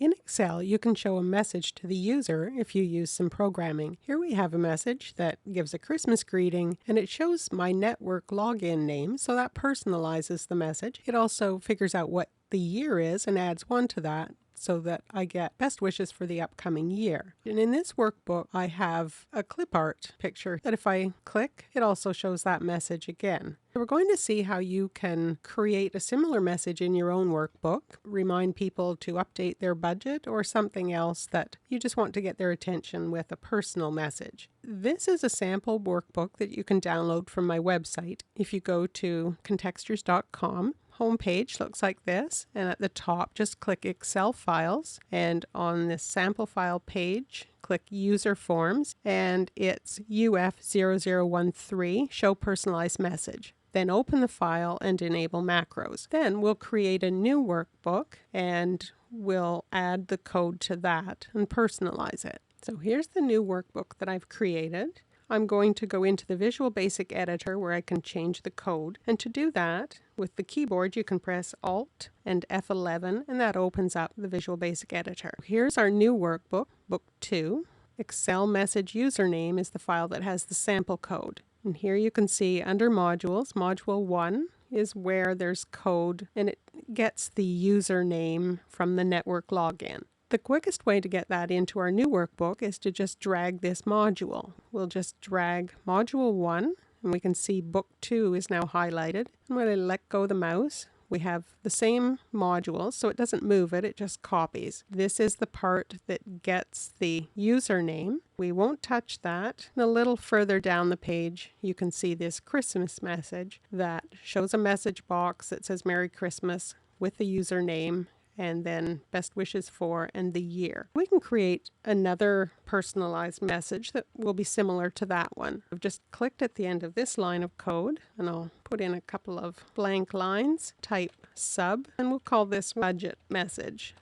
In Excel, you can show a message to the user if you use some programming. Here we have a message that gives a Christmas greeting, and it shows my network login name, so that personalizes the message. It also figures out what the year is and adds one to that, so that I get best wishes for the upcoming year. And in this workbook, I have a clip art picture that if I click, it also shows that message again. So we're going to see how you can create a similar message in your own workbook, remind people to update their budget, or something else that you just want to get their attention with a personal message. This is a sample workbook that you can download from my website. If you go to contextures.com, homepage looks like this, and at the top just click Excel files, and on this sample file page click user forms, and it's UF0013 show personalized message. Then open the file and enable macros. Then we'll create a new workbook and we'll add the code to that and personalize it. So here's the new workbook that I've created. I'm going to go into the Visual Basic Editor where I can change the code. And to do that, with the keyboard, you can press Alt and F11, and that opens up the Visual Basic Editor. Here's our new workbook, Book 2. Excel message username is the file that has the sample code. And here you can see under modules, module 1 is where there's code, and it gets the username from the network login. The quickest way to get that into our new workbook is to just drag this module. We'll just drag module 1, and we can see book 2 is now highlighted. I'm going to let go of the mouse. We have the same modules, so it doesn't move it, it just copies. This is the part that gets the username. We won't touch that. And a little further down the page, you can see this Christmas message that shows a message box that says Merry Christmas with the username, and then best wishes for and the year. We can create another personalized message that will be similar to that one. I've just clicked at the end of this line of code, and I'll put in a couple of blank lines, type sub, and we'll call this budget message.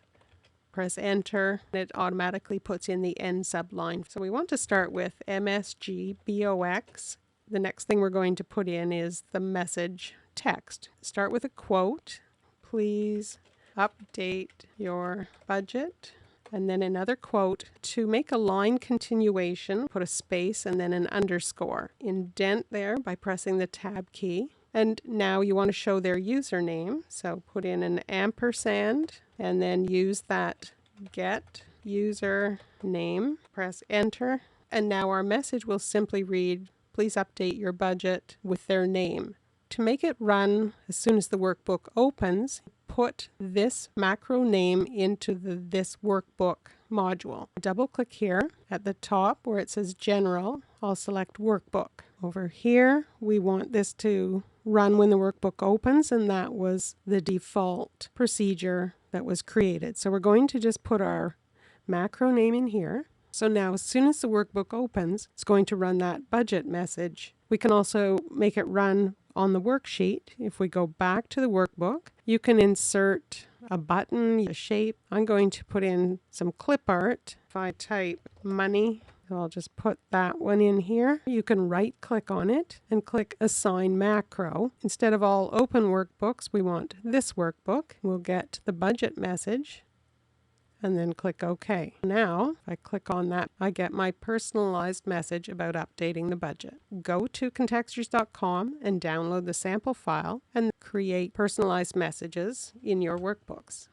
Press enter, and it automatically puts in the end subline. So we want to start with MSGBOX. The next thing we're going to put in is the message text. Start with a quote, please update your budget, and then another quote. To make a line continuation, put a space and then an underscore. Indent there by pressing the tab key. And now you want to show their username, so put in an ampersand and then use that get username, press enter, and now our message will simply read, please update your budget with their name. To make it run as soon as the workbook opens, put this macro name into this workbook module. Double click here at the top where it says General. I'll select Workbook. Over here, we want this to run when the workbook opens, and that was the default procedure that was created. So we're going to just put our macro name in here. So now as soon as the workbook opens, it's going to run that budget message. We can also make it run on the worksheet. If we go back to the workbook, you can insert a button, a shape. I'm going to put in some clip art. If I type money, I'll just put that one in here. You can right click on it and click assign macro. Instead of all open workbooks, we want this workbook. We'll get the budget message and then click OK. Now, if I click on that, I get my personalized message about updating the budget. Go to contextures.com and download the sample file and create personalized messages in your workbooks.